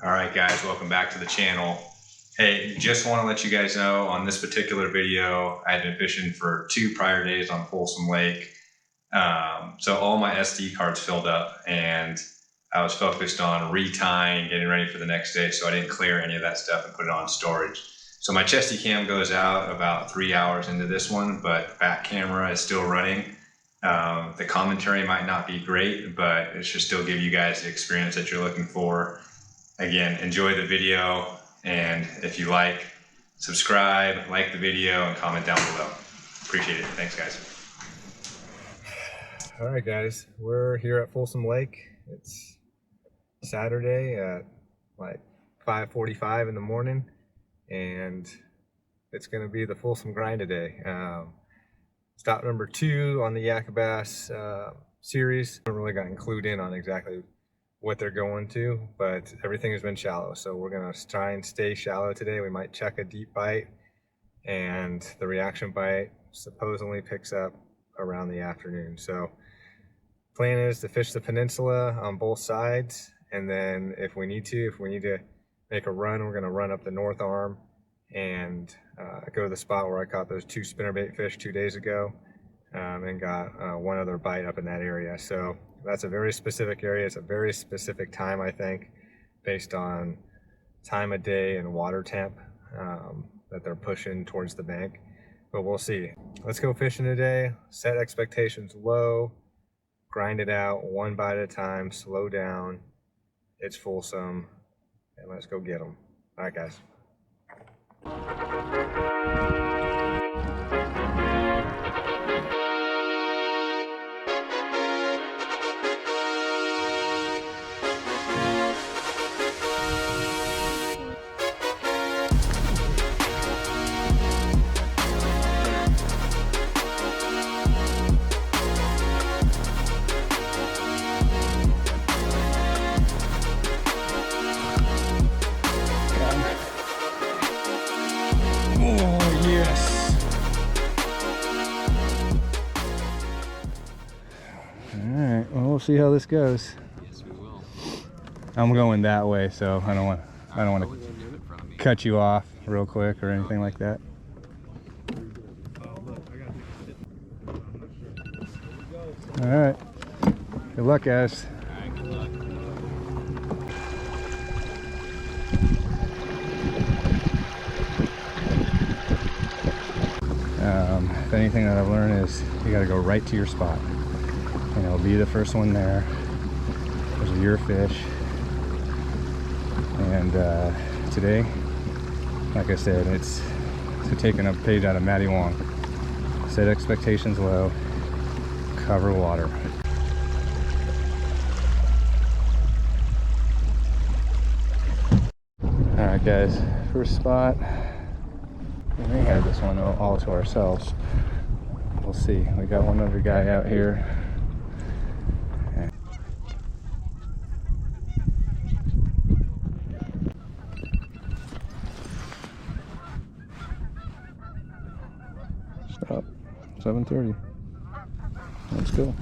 All right, guys, welcome back to the channel. Hey, just want to let you guys know on this particular video, I had been fishing for 2 prior days on Folsom Lake. So all my SD cards filled up and I was focused on retying, getting ready for the next day. So I didn't clear any of that stuff and put it on storage. So my chesty cam goes out about 3 hours into this one, but back camera is still running. The commentary might not be great, but it should still give you guys the experience that you're looking for. Again, enjoy the video, and if you like, subscribe, like the video, and comment down below. Appreciate it. Thanks, guys. All right, guys, we're here at Folsom Lake. It's Saturday at like 5:45 in the morning, and it's going to be the Folsom grind today. Stop number 2 on the Yak-A-Bass series. I haven't really gotten clued in on exactly what they're going to, but everything has been shallow, so we're going to try and stay shallow today. We might check a deep bite, and the reaction bite supposedly picks up around the afternoon. So plan is to fish the peninsula on both sides, and then if we need to make a run, we're going to run up the north arm and go to the spot where I caught those 2 spinnerbait fish 2 days ago, and got 1 other bite up in that area. So that's a very specific area. It's a very specific time, I think, based on time of day and water temp that they're pushing towards the bank. But we'll see. Let's go fishing today. Set expectations low. Grind it out 1 bite at a time. Slow down. It's Folsom. And let's go get them. All right, guys. We'll see how this goes. Yes, we will. I'm going that way, so I don't want to cut you off real quick or anything like that. All right. Good luck, guys. All right, good luck. If anything that I've learned is you got to go right to your spot. And it'll be the first one there. Those are your fish. And today, like I said, it's taking a page out of Matty Wong. Set expectations low, cover water. Alright guys, first spot. We may have this one all to ourselves. We'll see. We got one other guy out here. Stop. 7:30. Let's go.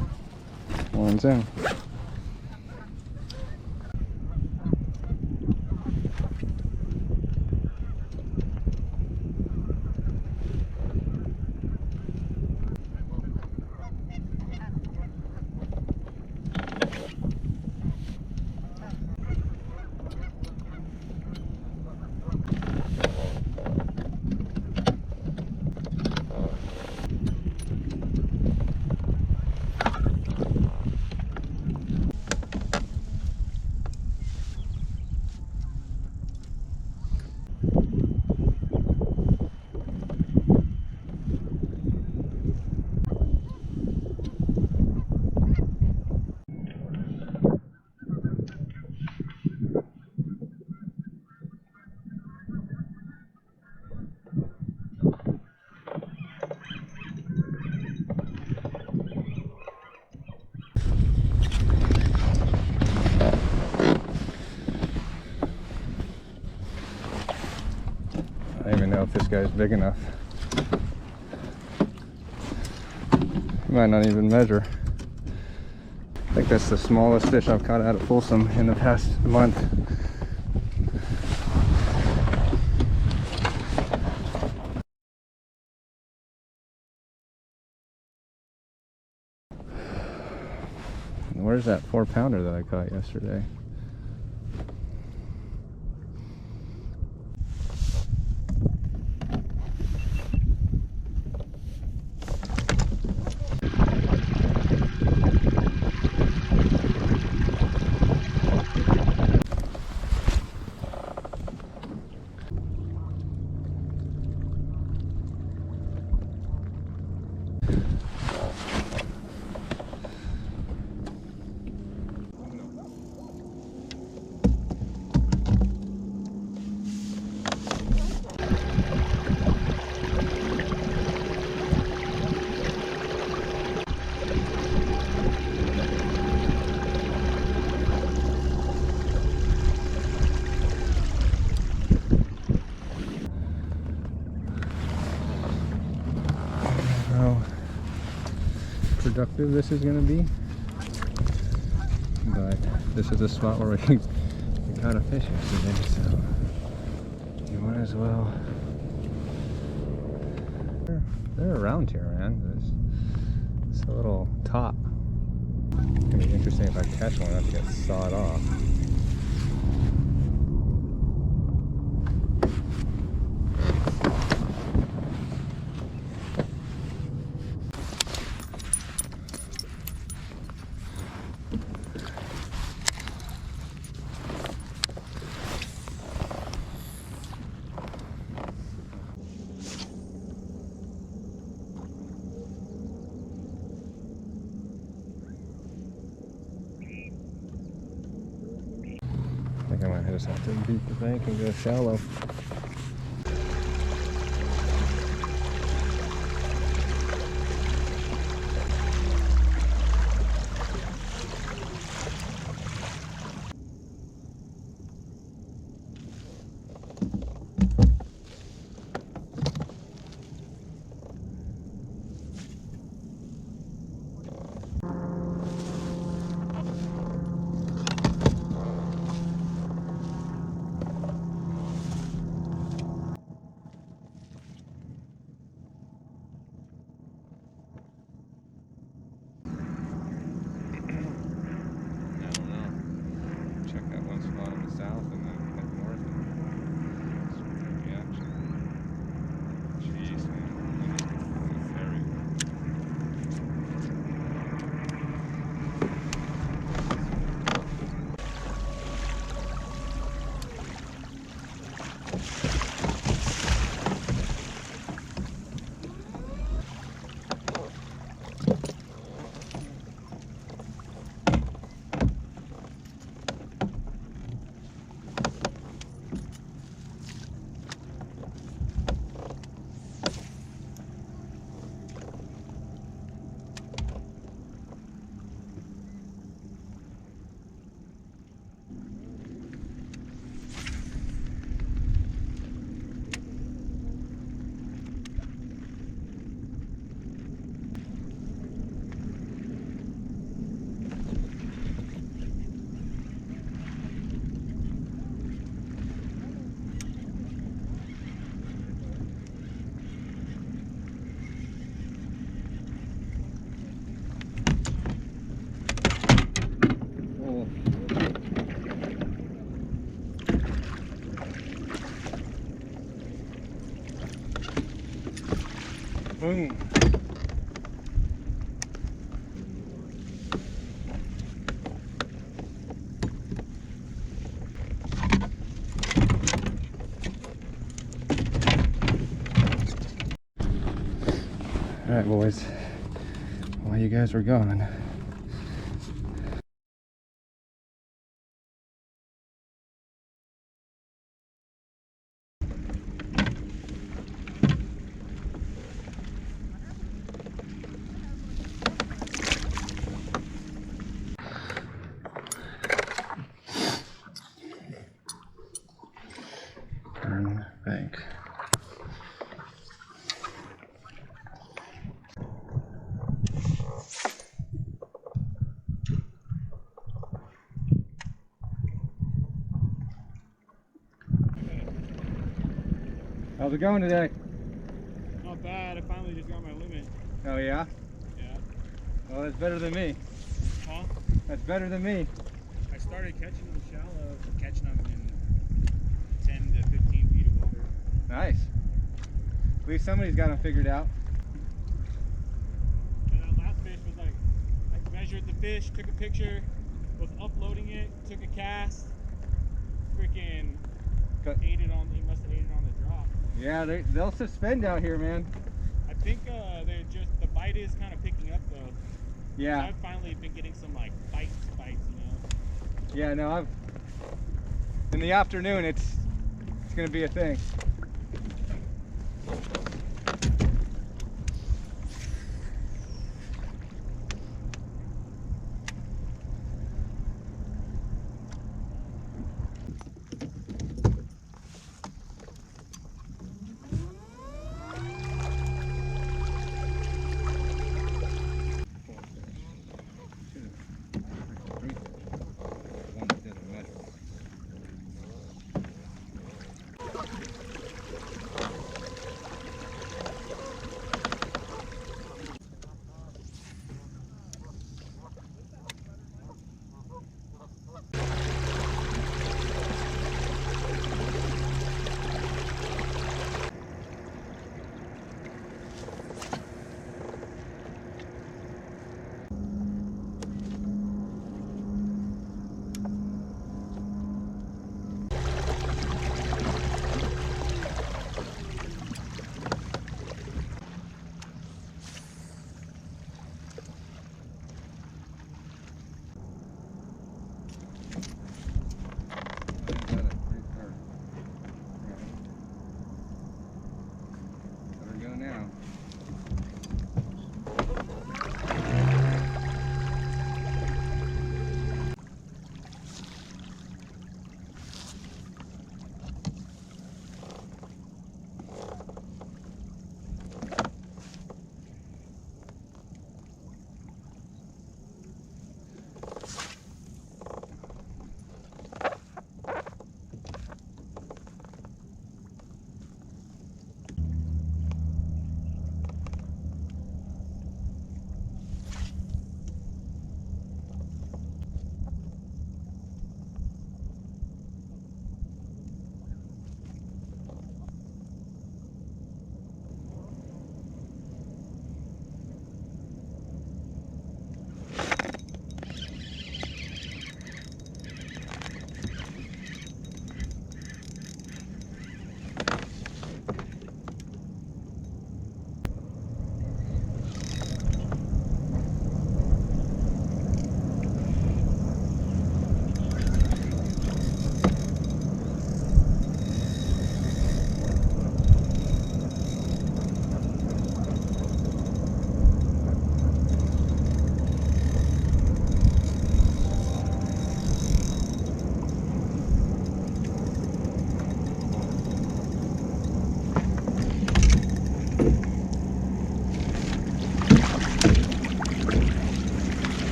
One's in. I don't even know if this guy's big enough. He might not even measure. I think that's the smallest fish I've caught out of Folsom in the past month. where's that 4-pounder that I caught yesterday? Productive this is going to be, but this is a spot where we caught a fish yesterday, so you might as well. They're around here, man. It's a little top. It's going to be interesting if I catch one, I have to get sawed off. I think I might just have to beat the bank and go shallow. Boom. All right, boys, while you guys were gone, bank. How's it going today? Not bad. I finally just got my limit. Oh yeah? Yeah. Well, it's better than me. Huh? That's better than me. I started catching them shallow, catching them in 10 to 15 feet of water. Nice. At least somebody's got them figured out. And that last fish was like, I measured the fish, took a picture, was uploading it, took a cast, freaking ate it on, he must have ate it on the drop. Yeah, they'll suspend out here, man. I think they're just, the bite is kind of picking up though. Yeah. I've finally been getting some like bites, you know. Yeah, no, in the afternoon it's gonna be a thing.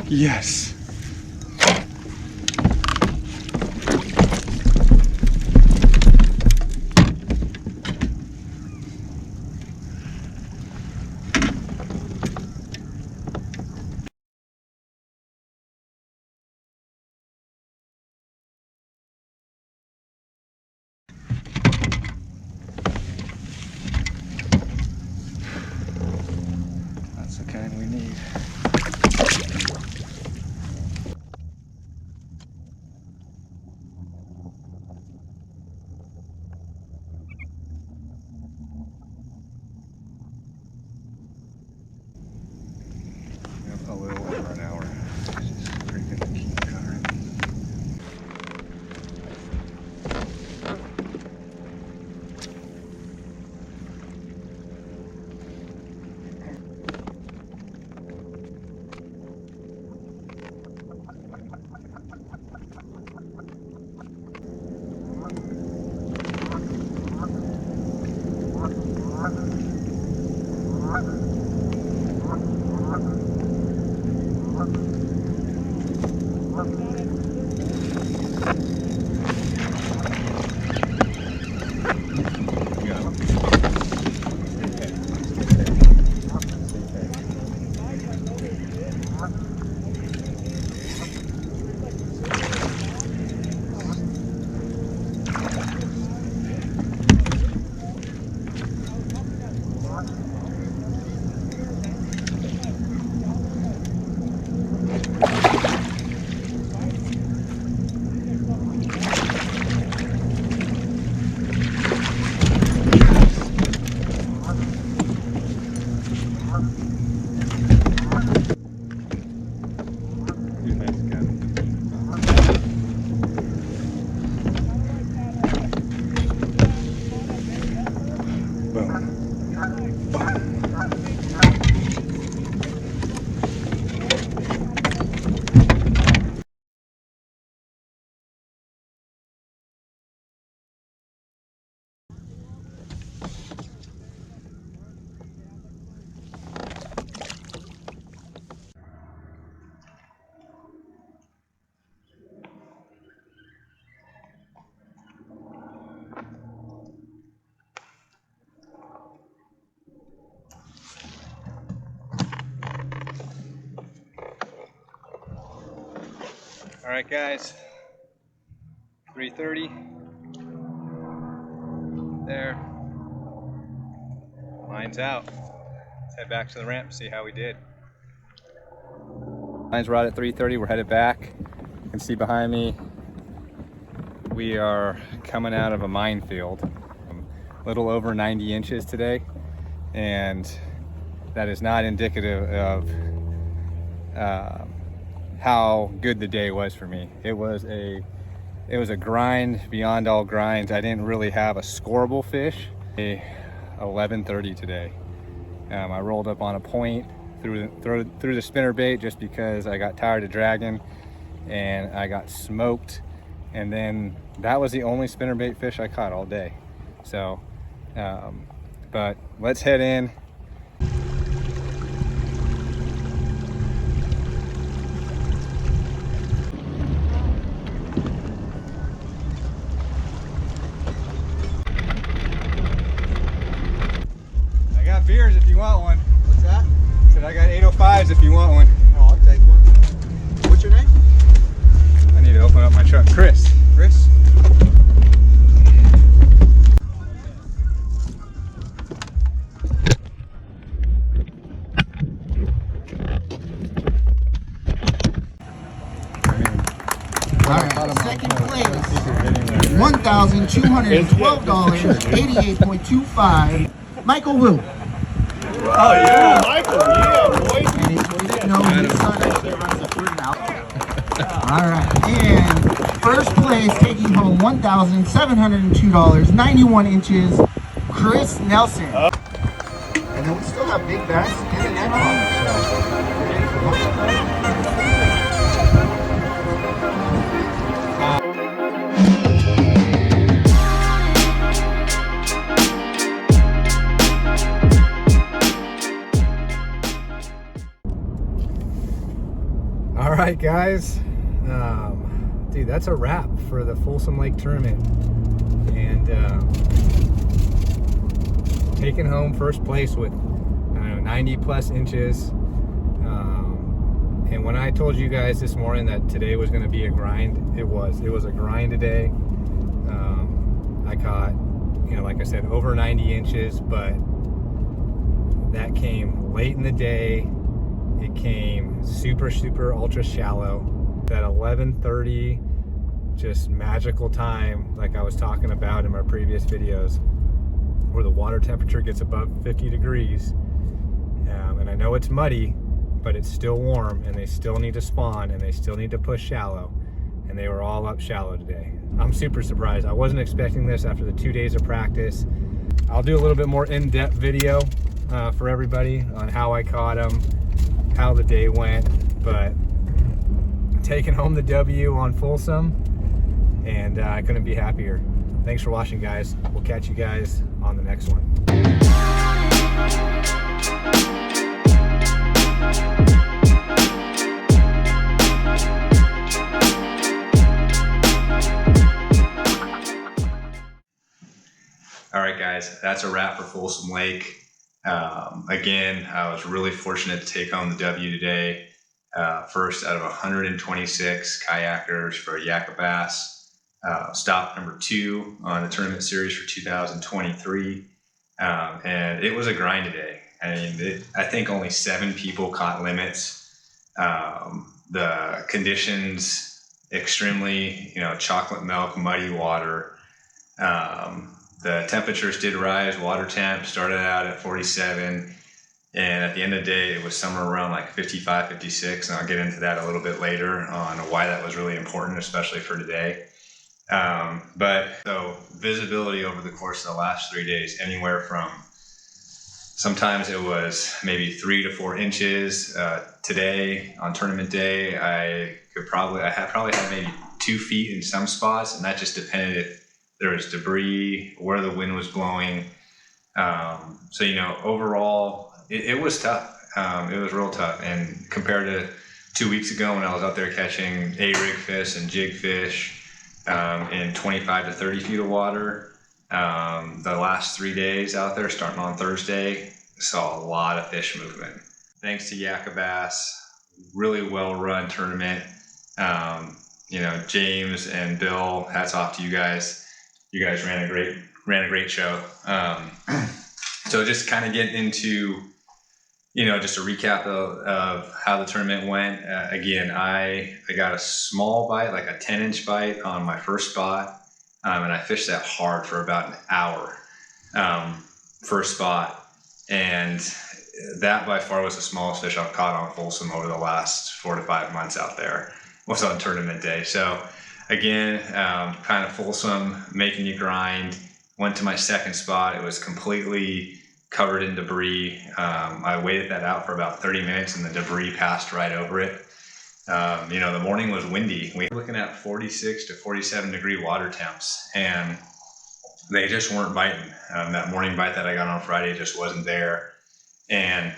Yes. That's the kind we need. A little over an hour. This is freaking keep covering. All right, guys, 3:30 there. Line's out. Let's head back to the ramp, see how we did. Lines were out at 3:30. We're headed back. You can see behind me, we are coming out of a minefield. A little over 90 inches today, and that is not indicative of how good the day was for me. It was a grind beyond all grinds. I didn't really have a scoreable fish. 11:30 today. I rolled up on a point through the spinnerbait just because I got tired of dragging, and I got smoked. And then that was the only spinnerbait fish I caught all day. So, but let's head in. Beers if you want one. What's that? Said I got 805s if you want one. Oh, I'll take one. What's your name? I need to open up my truck. Chris. Chris? Alright, second place, $1,212, 88.25. Michael Wu. Oh yeah, Michael, yeah, boy. And it's no, his son actually runs the tournament. Alright, and first place taking home $1,702, 91 inches, Chris Nelson. And then we still have big bass in the net on. right, guys. Dude, that's a wrap for the Folsom Lake tournament. And taking home first place with, I don't know, 90 plus inches. And when I told you guys this morning that today was going to be a grind, it was a grind today. I caught, like I said, over 90 inches, but that came late in the day. It came super, super ultra shallow. That 11:30, just magical time, like I was talking about in my previous videos, where the water temperature gets above 50 degrees. And I know it's muddy, but it's still warm, and they still need to spawn, and they still need to push shallow. And they were all up shallow today. I'm super surprised. I wasn't expecting this after the 2 days of practice. I'll do a little bit more in-depth video for everybody on how I caught them, how the day went, but taking home the W on Folsom, and I couldn't be happier. Thanks for watching, guys. We'll catch you guys on the next one. All right, guys, that's a wrap for Folsom Lake. Again, I was really fortunate to take home the W today. First out of 126 kayakers for Yak-A-Bass. Stop number 2 on the tournament series for 2023. And it was a grind today. I mean, I think only 7 people caught limits. The conditions, extremely, chocolate milk, muddy water. The temperatures did rise. Water temp started out at 47, and at the end of the day, it was somewhere around like 55, 56, and I'll get into that a little bit later on why that was really important, especially for today. But so visibility over the course of the last 3 days, anywhere from sometimes it was maybe 3 to 4 inches. Today on tournament day, I probably had maybe 2 feet in some spots, and that just depended if there was debris, where the wind was blowing. So, overall, it was tough. It was real tough. And compared to 2 weeks ago when I was out there catching A-rig fish and jig fish in 25 to 30 feet of water, the last 3 days out there, starting on Thursday, saw a lot of fish movement. Thanks to Yak-A-Bass, really well-run tournament. James and Bill, hats off to you guys. You guys ran a great show. So just kind of getting into, just a recap of how the tournament went. Again, I got a small bite, like a 10-inch bite on my first spot, and I fished that hard for about an hour, first spot, and that by far was the smallest fish I've caught on Folsom over the last 4 to 5 months out there. Was on tournament day. So again, kind of Folsom, making you grind. Went to my second spot. It was completely covered in debris. I waited that out for about 30 minutes and the debris passed right over it. The morning was windy. We were looking at 46 to 47 degree water temps, and they just weren't biting. That morning bite that I got on Friday just wasn't there. And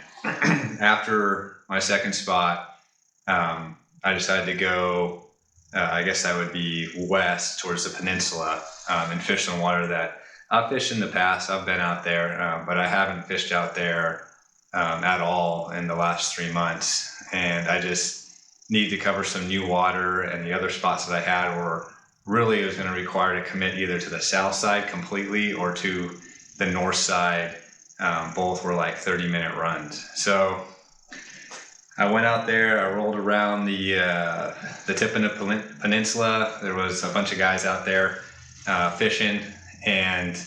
after my second spot, I decided to go, I guess that would be west towards the peninsula, and fish some water that I've fished in the past. I've been out there, but I haven't fished out there at all in the last 3 months. And I just need to cover some new water, and the other spots that I had were really, it was going to require to commit either to the south side completely or to the north side. Both were like 30-minute runs. So I went out there, I rolled around the tip of the peninsula. There was a bunch of guys out there fishing, and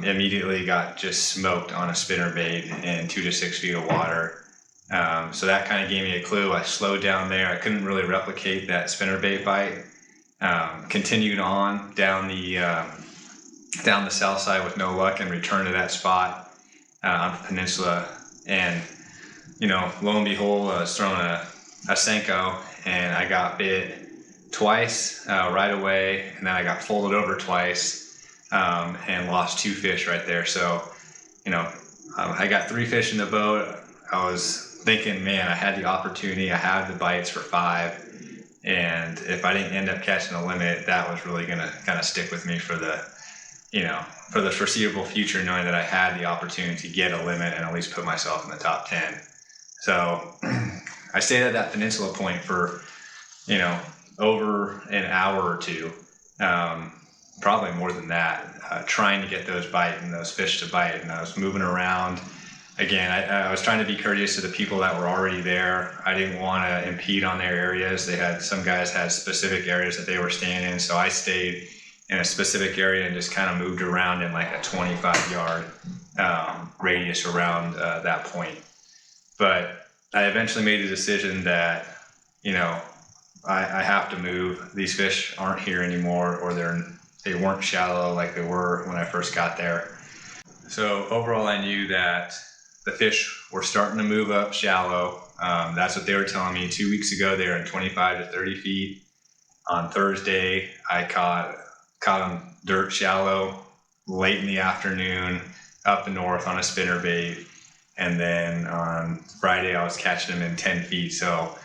immediately got just smoked on a spinnerbait in 2 to 6 feet of water. So that kind of gave me a clue. I slowed down there. I couldn't really replicate that spinnerbait bite. Continued on down the south side with no luck, and returned to that spot on the peninsula. And lo and behold, I was throwing a Senko, and I got bit twice right away, and then I got folded over twice and lost 2 fish right there. So, I got 3 fish in the boat. I was thinking, man, I had the opportunity, I had the bites for 5. And if I didn't end up catching a limit, that was really going to kind of stick with me for the, for the foreseeable future, knowing that I had the opportunity to get a limit and at least put myself in the top 10. So I stayed at that peninsula point for, over an hour or two, probably more than that, trying to get those fish to bite. And I was moving around. Again, I was trying to be courteous to the people that were already there. I didn't want to impede on their areas. Some guys had specific areas that they were staying in, so I stayed in a specific area and just kind of moved around in like a 25-yard radius around that point. But I eventually made a decision that, I have to move. These fish aren't here anymore, or they weren't shallow like they were when I first got there. So overall, I knew that the fish were starting to move up shallow. That's what they were telling me 2 weeks ago. They were in 25 to 30 feet. On Thursday, I caught them dirt shallow late in the afternoon up north on a spinnerbait. And then on Friday, I was catching them in 10 feet. So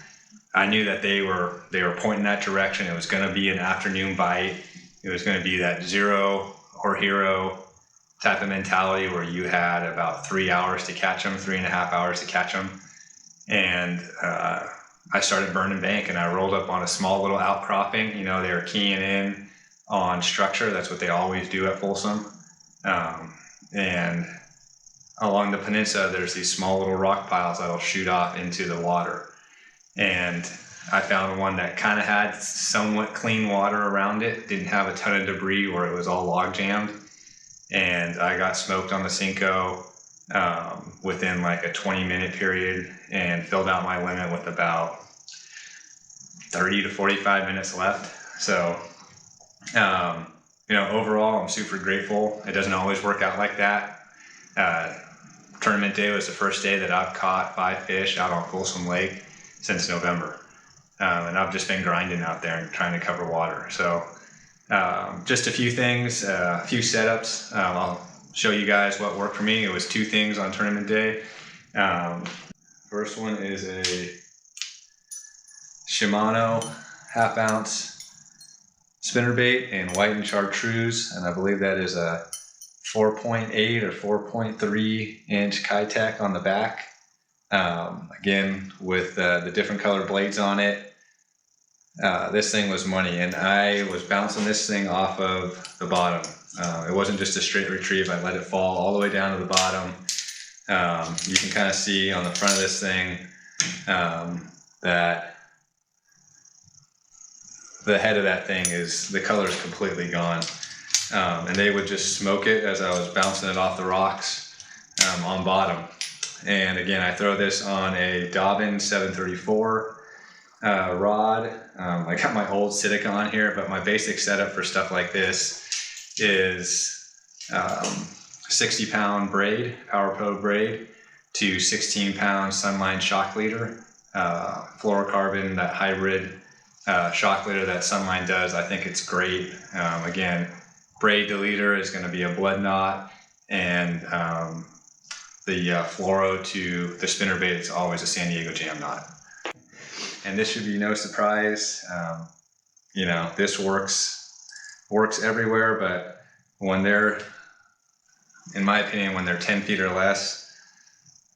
I knew that they were pointing that direction. It was going to be an afternoon bite. It was going to be that zero or hero type of mentality where you had about 3 hours to catch them, 3.5 hours to catch them. And I started burning bank, and I rolled up on a small little outcropping. They were keying in on structure. That's what they always do at Folsom. And along the peninsula, there's these small little rock piles that'll shoot off into the water. And I found one that kind of had somewhat clean water around it, didn't have a ton of debris where it was all log jammed. And I got smoked on the Senko within like a 20-minute period and filled out my limit with about 30 to 45 minutes left. So, overall, I'm super grateful. It doesn't always work out like that. Tournament day was the first day that I've caught 5 fish out on Folsom Lake since November. And I've just been grinding out there and trying to cover water. So just a few things, a few setups. I'll show you guys what worked for me. It was 2 things on tournament day. First one is a Shimano 1/2 ounce spinnerbait in white and chartreuse, and I believe that is a 4.8 or 4.3 inch Keitch on the back. Again, with the different color blades on it. This thing was money, and I was bouncing this thing off of the bottom. It wasn't just a straight retrieve. I let it fall all the way down to the bottom. You can kind of see on the front of this thing that the head of that thing the color is completely gone. And they would just smoke it as I was bouncing it off the rocks on bottom. And again, I throw this on a Dobyns 734 rod. I got my old Sitka on here, but my basic setup for stuff like this is 60-pound braid, PowerPro braid, to 16-pound Sunline shock leader, fluorocarbon, that hybrid shock leader that Sunline does. I think it's great. Again, braid the leader is going to be a blood knot, and the fluoro to the spinnerbait is always a San Diego jam knot. And this should be no surprise. This works everywhere, but when they're, in my opinion, when they're 10 feet or less,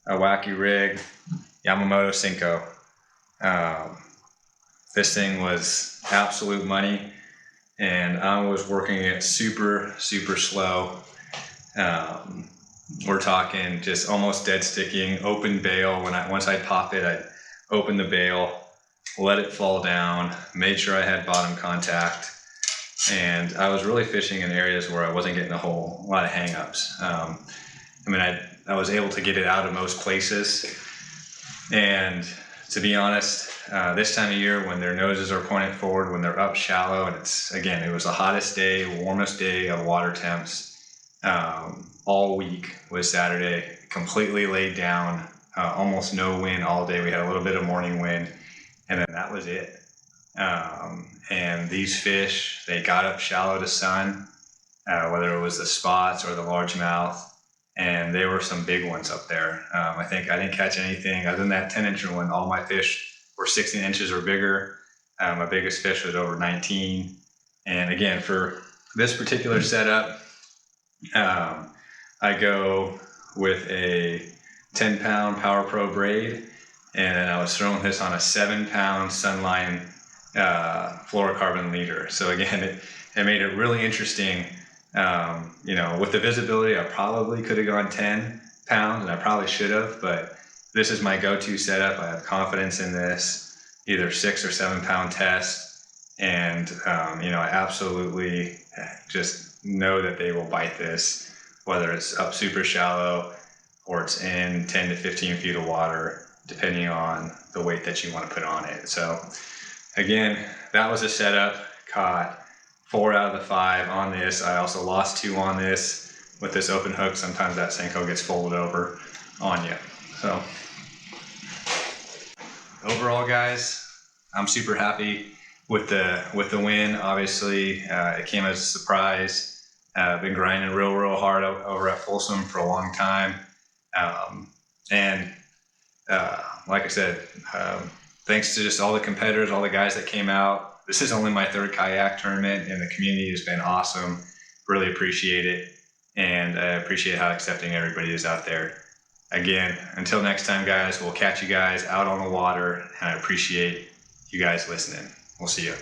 a wacky rig, Yamamoto Senko. This thing was absolute money, and I was working it super, super slow. We're talking just almost dead sticking, open bail. Once I'd pop it, I'd open the bail, let it fall down, made sure I had bottom contact, and I was really fishing in areas where I wasn't getting a whole lot of hang-ups. I was able to get it out of most places, and to be honest, this time of year when their noses are pointed forward, when they're up shallow, and it was the hottest day, warmest day of water temps all week was Saturday, completely laid down, almost no wind all day. We had a little bit of morning wind, and then that was it. And these fish, they got up shallow to sun, whether it was the spots or the largemouth, and they were some big ones up there. I think I didn't catch anything other than that 10-incher one. All my fish were 16 inches or bigger. My biggest fish was over 19. And again, for this particular setup, I go with a 10-pound PowerPro Braid, and I was throwing this on a 7-pound Sunline fluorocarbon leader. So again, it made it really interesting. You know, with the visibility, I probably could have gone 10 pounds, and I probably should have, but this is my go-to setup. I have confidence in this, either 6 or 7 pound test, and you know, I absolutely just know that they will bite this, whether it's up super shallow or it's in 10 to 15 feet of water, depending on the weight that you want to put on it. So again, that was a setup. Caught 4 out of the 5 on this. I also lost 2 on this with this open hook. Sometimes that Senko gets folded over on you. So overall, guys, I'm super happy with the win. Obviously, it came as a surprise. I've been grinding real hard over at Folsom for a long time, and like I said, thanks to just all the competitors, all the guys that came out. This is only my 3rd kayak tournament, and the community has been awesome. Really appreciate it, and I appreciate how accepting everybody is out there. Again, until next time, guys, we'll catch you guys out on the water, and I appreciate you guys listening. We'll see you.